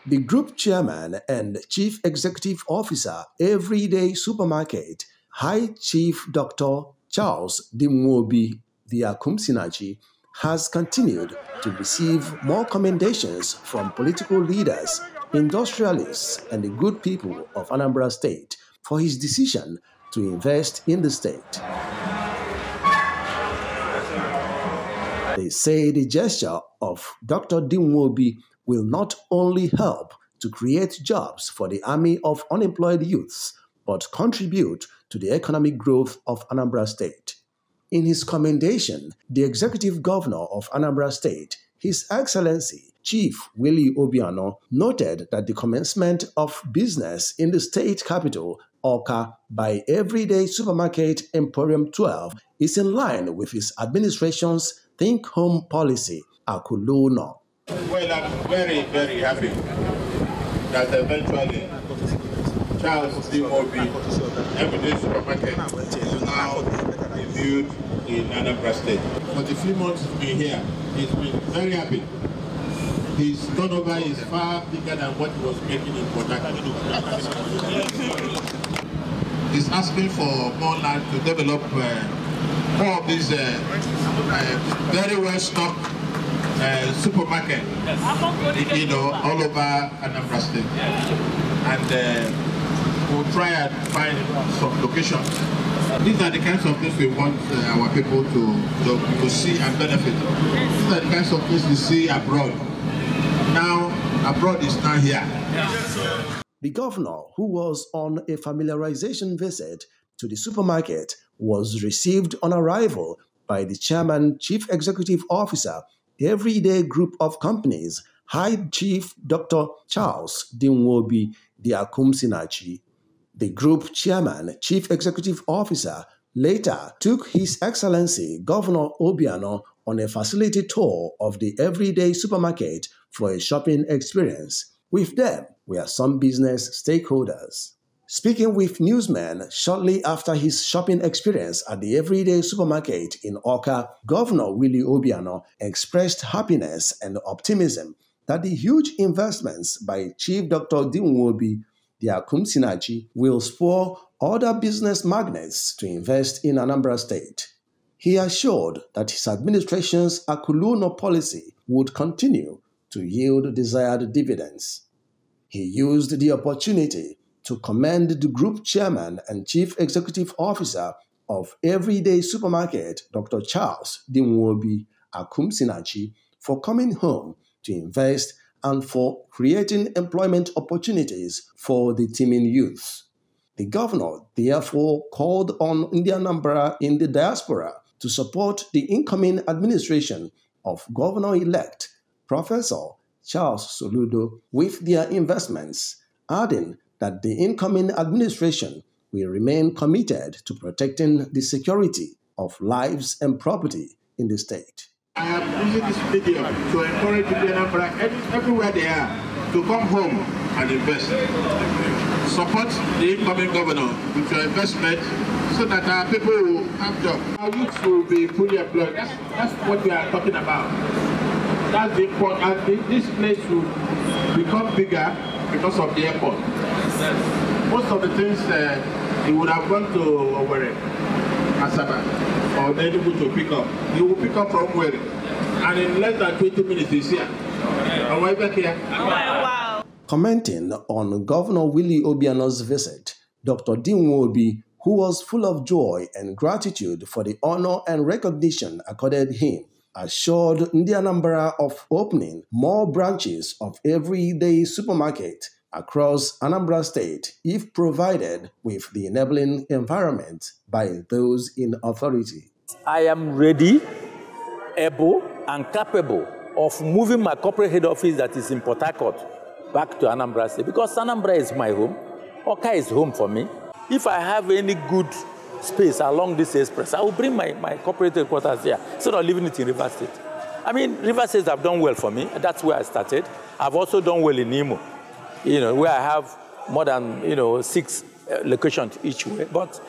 The group chairman and chief executive officer, Everyday Supermarket, High Chief Dr. Charles Dimnwaobi, has continued to receive more commendations from political leaders, industrialists, and the good people of Anambra State for his decision to invest in the state. They say the gesture of Dr. Dimnwaobi will not only help to create jobs for the army of unemployed youths, but contribute to the economic growth of Anambra State. In his commendation, the executive governor of Anambra State, His Excellency Chief Willie Obiano, noted that the commencement of business in the state capital, Awka, by Everyday Supermarket Emporium 12 is in line with his administration's Think Home policy, Akuluno. Well, I'm very, very happy that eventually Charles Dimnwaobi Everyday Supermarket is now reviewed in Anambra State. For the few months he's been here, he's been very happy. His turnover is far bigger than what he was making in Port Harcourt. He's asking for more land to develop more of these very well stocked supermarket, all over Anambra State. And we'll try and find some locations. These are the kinds of things we want our people to see and benefit. These are the kinds of things we see abroad. Now, abroad is now here. The governor, who was on a familiarization visit to the supermarket, was received on arrival by the chairman, chief executive officer, Everyday Group of Companies, High Chief Dr. Charles Dimnwaobi Diakumsinachi. The group chairman, chief executive officer, later took His Excellency Governor Obiano on a facility tour of the Everyday Supermarket for a shopping experience. With them were some business stakeholders. Speaking with newsmen shortly after his shopping experience at the Everyday Supermarket in Awka, Governor Willie Obiano expressed happiness and optimism that the huge investments by Chief Dr. Dimnwaobi Diakumsinachi will spur other business magnates to invest in Anambra State. He assured that his administration's Akuluno policy would continue to yield desired dividends. He used the opportunity to commend the group chairman and chief executive officer of Everyday Supermarket, Dr. Charles Dimnwaobi Diakumsinachi, for coming home to invest and for creating employment opportunities for the teeming youth. The governor therefore called on Anambra in the diaspora to support the incoming administration of Governor-elect Professor Charles Soludo with their investments, adding that the incoming administration will remain committed to protecting the security of lives and property in the state. I am using this video to encourage Anambra everywhere they are to come home and invest. Support the incoming governor with your investment so that our people will have jobs. Our youth will be fully employed. That's what we are talking about. That's the important. And this place will become bigger because of the airport. Most of the things he would have gone to Owerri, Asaba, or Enugu to pick up. He will pick up from where? And in less than 20 minutes he's here. And we're back here. Wow. Commenting on Governor Willie Obiano's visit, Dr. Dimnwaobi, who was full of joy and gratitude for the honor and recognition accorded him, assured Anambra of opening more branches of Everyday Supermarket across Anambra State if provided with the enabling environment by those in authority. I am ready, able, and capable of moving my corporate head office that is in Port Harcourt back to Anambra State because Anambra is my home. Awka is home for me. If I have any good space along this express, I will bring my corporate headquarters here instead of leaving it in River State. I mean, River State have done well for me. That's where I started. I've also done well in Imo, where I have more than 6 locations each way. But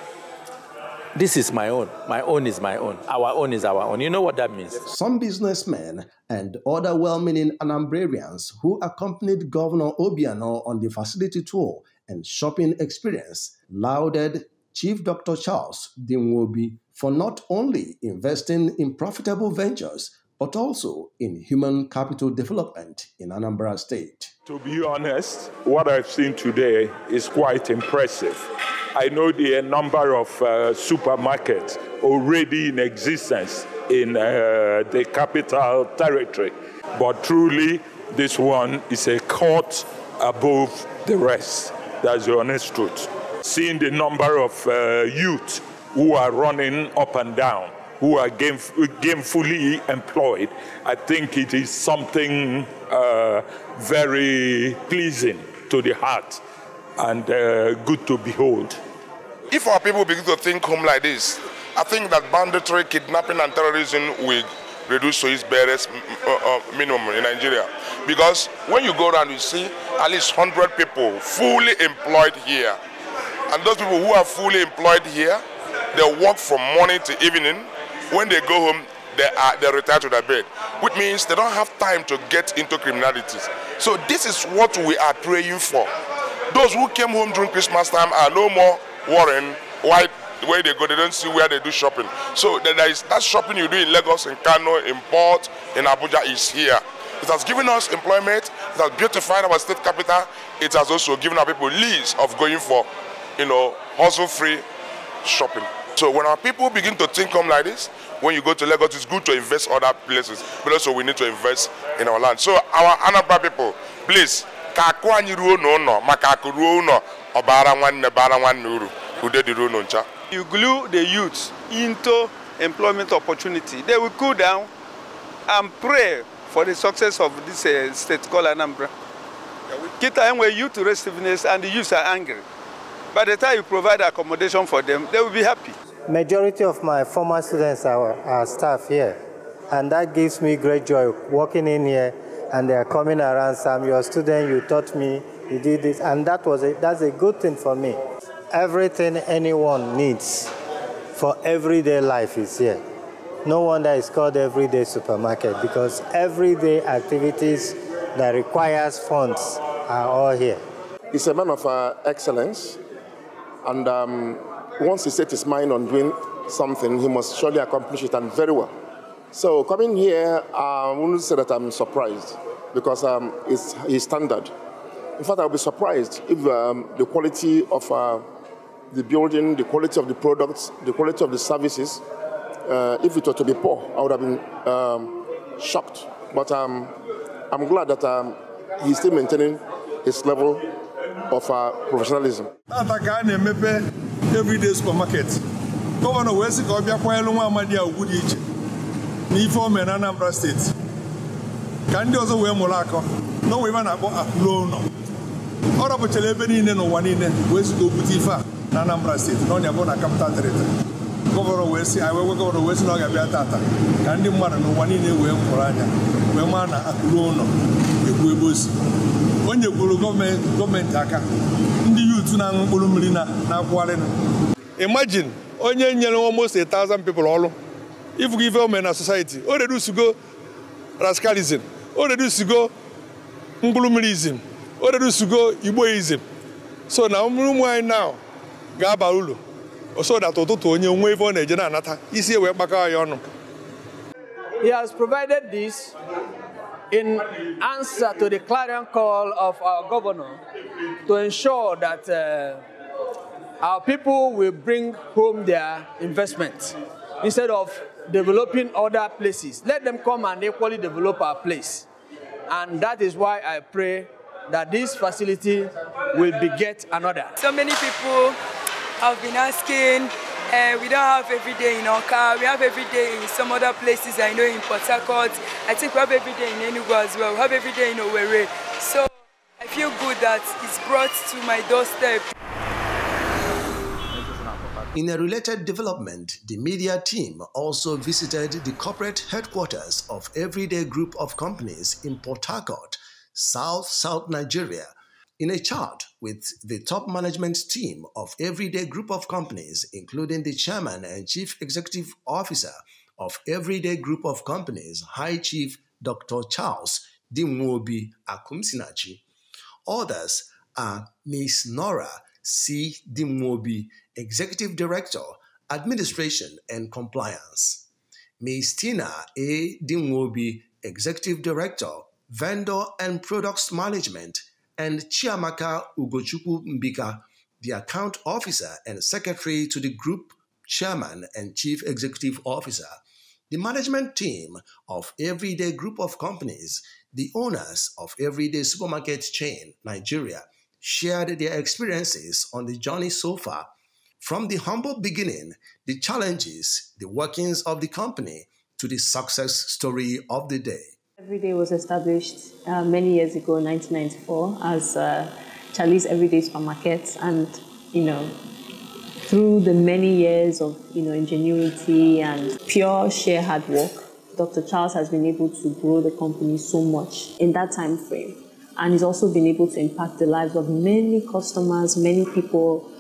This is my own. My own is my own. Our own is our own. You know what that means? Some businessmen and other well-meaning Anambrarians who accompanied Governor Obiano on the facility tour and shopping experience lauded Chief Dr. Charles Dimnwaobi for not only investing in profitable ventures, but also in human capital development in Anambra State. To be honest, what I've seen today is quite impressive. I know the number of supermarkets already in existence in the capital territory, but truly this one is a cut above the rest. That's the honest truth. Seeing the number of youth who are running up and down, who are gainfully employed, I think it is something very pleasing to the heart and good to behold. If our people begin to think home like this, I think that banditry, kidnapping and terrorism will reduce to its barest minimum in Nigeria. Because when you go around, you see at least 100 people fully employed here. And those people who are fully employed here, they work from morning to evening. When they go home, they retire to their bed, which means they don't have time to get into criminality. So this is what we are praying for. Those who came home during Christmas time are no more worrying where they go. They don't see where they do shopping. So there is that shopping you do in Lagos, in Kano, in Port, in Abuja is here. It has given us employment. It has beautified our state capital. It has also given our people leads of going for, hustle-free shopping. So when our people begin to think home like this, when you go to Lagos, it's good to invest other places, but also we need to invest in our land. So our Anambra people, please, you glue the youth into employment opportunity, they will cool down and pray for the success of this state called Anambra. Kita when youth restiveness and the youth are angry. By the time you provide accommodation for them, they will be happy. Majority of my former students are staff here, and that gives me great joy walking in here, and they are coming around. Sam, you're a student, you taught me, you did this, and that's a good thing for me. Everything anyone needs for everyday life is here. No wonder it's called everyday supermarket, because everyday activities that requires funds are all here. He's a man of excellence, and once he set his mind on doing something, he must surely accomplish it, and very well. So coming here, I wouldn't say that I'm surprised, because it's his standard. In fact, I'll be surprised if the quality of the building, the quality of the products, the quality of the services, if it were to be poor, I would have been shocked. But I'm glad that he's still maintaining his level of professionalism. Everyday supermarket. Governor Wesi Obiano Kwelunwa Amadia Ugudiche. Nifo men Anambra State. Kandi also we molako. No we man abo akulo. Ora bo chelebe ni no wanine Wesi go butifa na Anambra State. No nya go na capital territory. Governor Wesi awewe Governor Wesi no ga bia tata. Kandi mmana no wanine we mporanya. We man akulo no. Ebu ebosi. Onye gwuru government aka. Imagine, almost 1,000 people all. If we give them in a society, all they do is to go rascalism, all they do is to go Mbulumilism, all they do is to go Igboism. So now, Gabaulu, so that Ototo, wave on a generata, easier way back. He has provided this in answer to the clarion call of our governor to ensure that our people will bring home their investment instead of developing other places. Let them come and equally develop our place. And that is why I pray that this facility will beget another. So many people have been asking, we don't have every day in Oka, we have every day in some other places, I know in Port Harcourt. I think we have every day in Enugu as well, we have every day in Owerri. So I feel good that it's brought to my doorstep. In a related development, the media team also visited the corporate headquarters of Everyday Group of Companies in Port Harcourt, South Nigeria, In a chat with the top management team of Everyday Group of Companies, including the chairman and chief executive officer of Everyday Group of Companies, High Chief Dr. Charles Dimnwaobi Akumsinachi. Others are Ms. Nora C. Dimnwaobi, Executive Director, Administration and Compliance; Ms. Tina A. Dimnwaobi, Executive Director, Vendor and Products Management; and Chiamaka Ugochukwu Mbika, the Account Officer and Secretary to the Group Chairman and Chief Executive Officer. The management team of Everyday Group of Companies, the owners of Everyday Supermarket Chain, Nigeria, shared their experiences on the journey so far, from the humble beginning, the challenges, the workings of the company, to the success story of the day. Everyday was established many years ago, 1994, as Charlie's Everyday Supermarket, and through the many years of ingenuity and pure sheer hard work, Dr. Charles has been able to grow the company so much in that time frame, and he's also been able to impact the lives of many customers, many people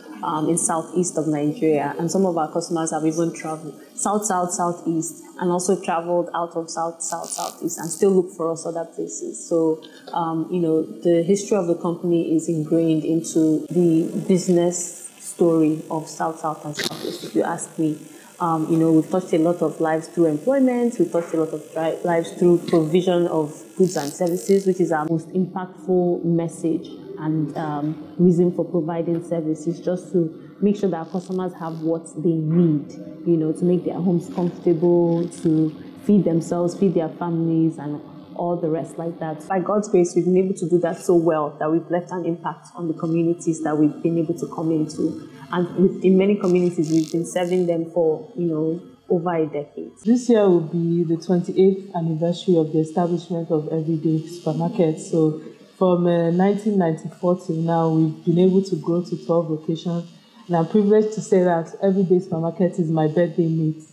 in southeast of Nigeria, and some of our customers have even traveled southeast, and also traveled out of southeast, and still look for us other places. So, the history of the company is ingrained into the business story of South and Southeast, if you ask me. We've touched a lot of lives through employment, we've touched a lot of lives through provision of goods and services, which is our most impactful message and reason for providing services, just to make sure that our customers have what they need, to make their homes comfortable, to feed themselves, feed their families, and all the rest like that. By God's grace, we've been able to do that so well that we've left an impact on the communities that we've been able to come into. And in many communities, we've been serving them for, over a decade. This year will be the 28th anniversary of the establishment of Everyday Supermarket. So from 1994 till now, we've been able to grow to 12 locations. And I'm privileged to say that Everyday Supermarket is my birthday mate.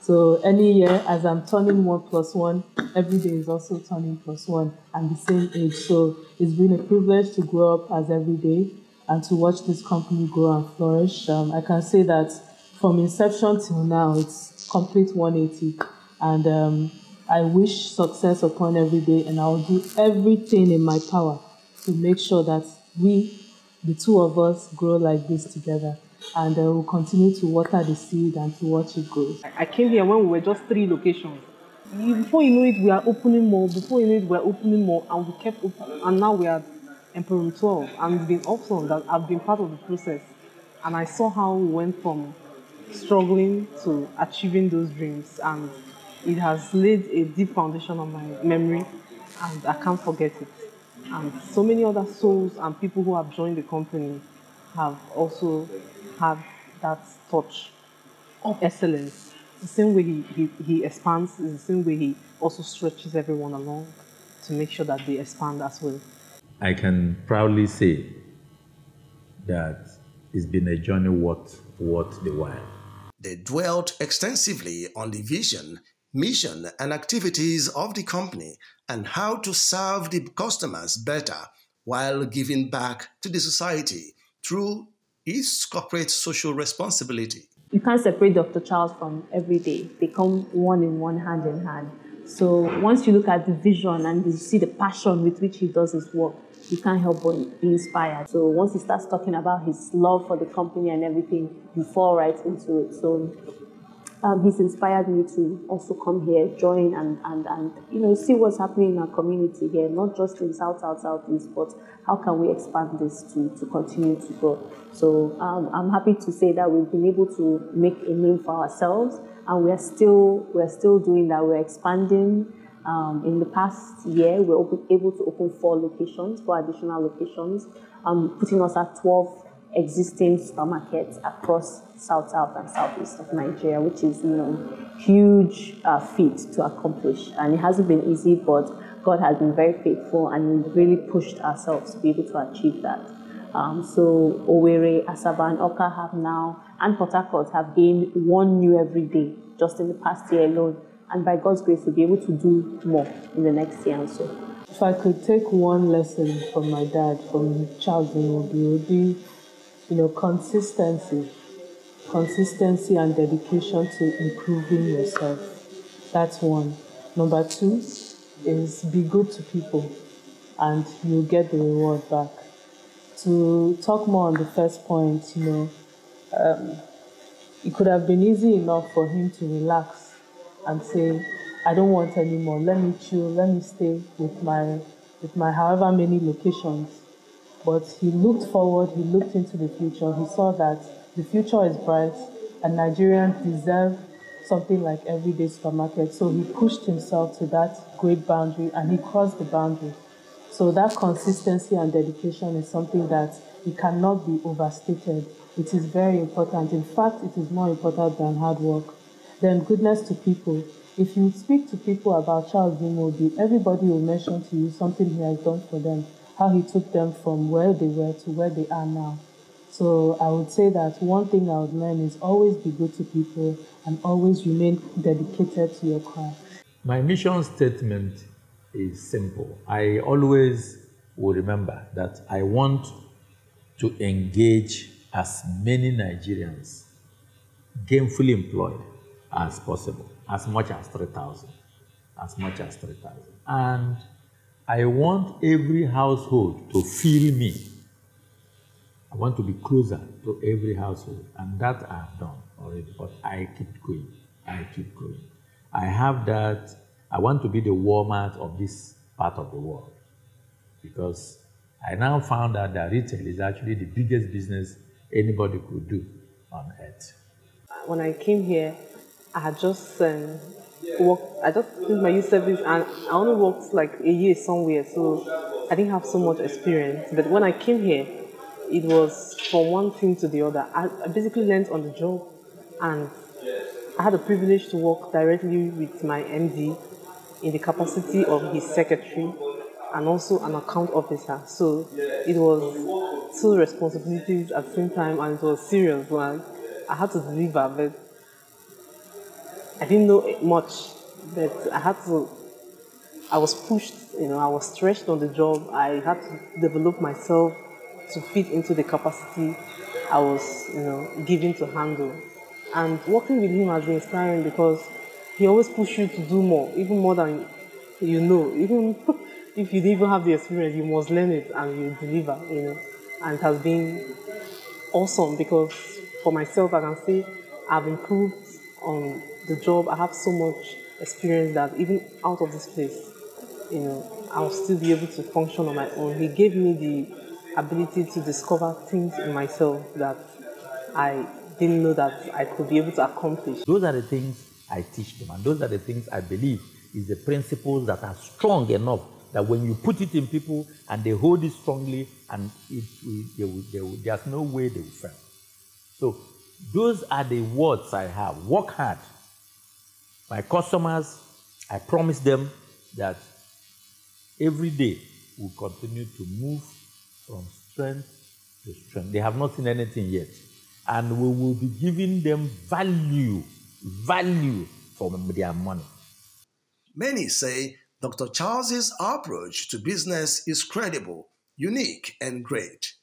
So any year, as I'm turning 1 + 1, Everyday is also turning +1 and the same age. So it's been a privilege to grow up as Everyday and to watch this company grow and flourish. I can say that from inception till now, it's complete 180. And I wish success upon Everyday, and I'll do everything in my power to make sure that we, the two of us, grow like this together. And we'll continue to water the seed and to watch it grow. I came here when we were just 3 locations. Before you know it, we are opening more. Before you know it, we are opening more, and we kept opening. And now we are Emperor 12, and it's been awesome that I've been part of the process. And I saw how we went from struggling to achieving those dreams, and it has laid a deep foundation on my memory, and I can't forget it. And so many other souls and people who have joined the company have also had that touch of excellence. The same way he expands is the same way he also stretches everyone along to make sure that they expand as well. I can proudly say that it's been a journey worth the while. They dwelt extensively on the vision, mission, and activities of the company and how to serve the customers better while giving back to the society through its corporate social responsibility. You can't separate Dr. Charles from Everyday. They come one in one, hand in hand. So once you look at the vision and you see the passion with which he does his work, you can't help but be inspired. So once he starts talking about his love for the company and everything, you fall right into it. So he's inspired me to also come here, join, and see what's happening in our community here, not just in Southeast, but how can we expand this to continue to grow. So I'm happy to say that we've been able to make a name for ourselves, and we're still doing that. We're expanding. In the past year, we're able to open 4 additional locations, putting us at 12 existing supermarkets across South and Southeast of Nigeria, which is, huge feat to accomplish. And it hasn't been easy, but God has been very faithful, and we've really pushed ourselves to be able to achieve that. So Owerri, Asaba, and Oka have now, and Port Harcourt have gained 1 new Everyday just in the past year alone. And by God's grace, we'll be able to do more in the next year and so. If I could take one lesson from my dad, from Charles Dimnwaobi, it would be, consistency and dedication to improving yourself. That's one. Number two is be good to people and you'll get the reward back. To talk more on the first point, it could have been easy enough for him to relax and say, I don't want any more. Let me chill. Let me stay with my however many locations. But he looked forward. He looked into the future. He saw that the future is bright and Nigerians deserve something like everyday supermarket. So he pushed himself to that great boundary and he crossed the boundary. So that consistency and dedication is something that it cannot be overstated. It is very important. In fact, it is more important than hard work. Then goodness to people. If you speak to people about Charles Dimnwaobi, everybody will mention to you something he has done for them, how he took them from where they were to where they are now. So I would say that one thing I would learn is always be good to people and always remain dedicated to your craft. My mission statement is simple. I always will remember that I want to engage as many Nigerians gainfully employed as possible, as much as 3,000, And I want every household to feel me. I want to be closer to every household, and that I've done already, but I keep going. I have that. I want to be the Walmart of this part of the world, because I now found out that retail is actually the biggest business anybody could do on earth. When I came here, I had just worked, I just did my youth service and I only worked like a year somewhere, so I didn't have so much experience. But when I came here, it was from one thing to the other. I basically learned on the job, and I had the privilege to work directly with my MD in the capacity of his secretary and also an account officer. So it was two responsibilities at the same time, and it was serious. Like, I had to deliver, but I didn't know much. But I was pushed, I was stretched on the job. I had to develop myself to fit into the capacity I was, given to handle. And working with him has been inspiring because he always pushes you to do more, even more than you know. Even if you didn't even have the experience, you must learn it and you deliver, And it has been awesome because for myself, I can say I've improved on the job. I have so much experience that even out of this place, I'll still be able to function on my own. He gave me the ability to discover things in myself that I didn't know that I could be able to accomplish. Those are the things I teach them, and those are the things I believe is the principles that are strong enough that when you put it in people and they hold it strongly, and there's no way they will fail. So those are the words I have. Work hard. My customers, I promise them that every day we'll continue to move from strength to strength. They have not seen anything yet. And we will be giving them value from their money. Many say Dr. Charles's approach to business is credible, unique, and great.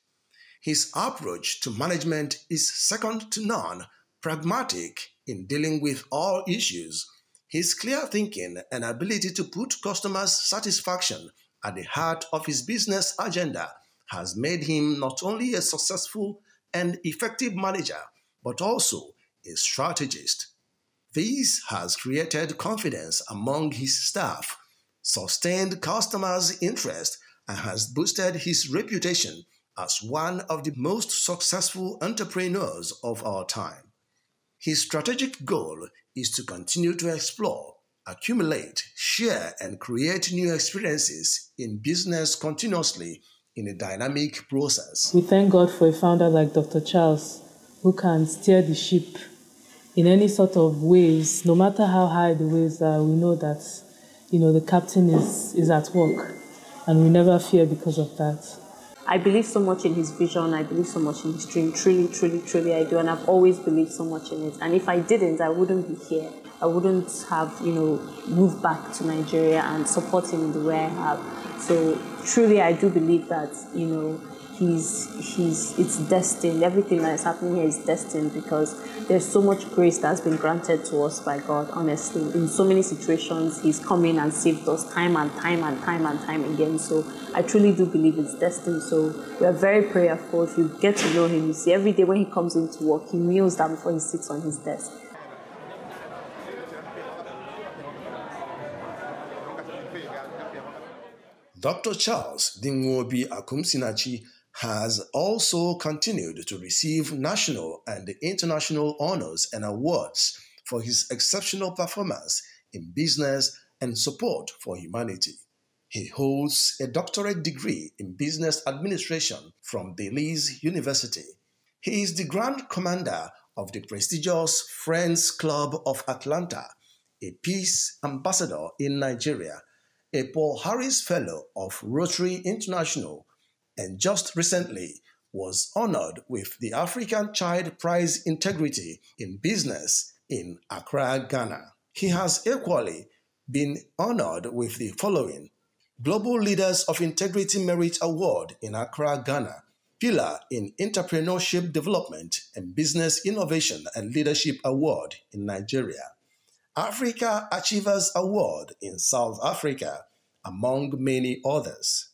His approach to management is second to none, pragmatic in dealing with all issues. His clear thinking and ability to put customers' satisfaction at the heart of his business agenda has made him not only a successful and effective manager, but also a strategist. This has created confidence among his staff, sustained customers' interest, and has boosted his reputation as one of the most successful entrepreneurs of our time. His strategic goal is to continue to explore, accumulate, share, and create new experiences in business continuously in a dynamic process. We thank God for a founder like Dr. Charles, who can steer the ship in any sort of waves. No matter how high the waves are, we know that, the captain is at work, and we never fear because of that. I believe so much in his vision. I believe so much in his dream. Truly, truly, truly I do. And I've always believed so much in it. And if I didn't, I wouldn't be here. I wouldn't have, moved back to Nigeria and support him the way I have. So truly, I do believe that, it's destined. Everything that is happening here is destined because there's so much grace that's been granted to us by God, honestly. In so many situations, He's come in and saved us time and time and time and time again. So I truly do believe it's destined. So we are very prayerful. If you get to know Him, you see every day when He comes into work, He kneels down before He sits on His desk. Dr. Charles Dimnwaobi Akumsinachi has also continued to receive national and international honors and awards for his exceptional performance in business and support for humanity. He holds a doctorate degree in business administration from Belize University. He is the Grand Commander of the prestigious Friends Club of Atlanta, a peace ambassador in Nigeria, a Paul Harris Fellow of Rotary International, and just recently was honored with the African Child Prize Integrity in Business in Accra, Ghana. He has equally been honored with the following: Global Leaders of Integrity Merit Award in Accra, Ghana, Pillar in Entrepreneurship Development and Business Innovation and Leadership Award in Nigeria, Africa Achievers Award in South Africa, among many others.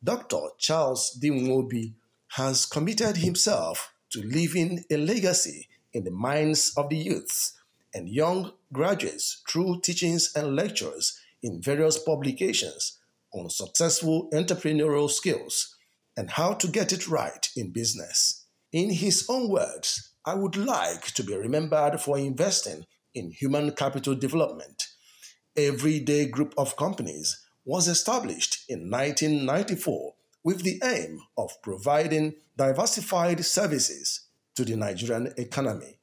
Dr. Charles Dimnwaobi has committed himself to leaving a legacy in the minds of the youths and young graduates through teachings and lectures in various publications on successful entrepreneurial skills and how to get it right in business. In his own words, I would like to be remembered for investing in human capital development. Everyday Group of Companies was established in 1994 with the aim of providing diversified services to the Nigerian economy.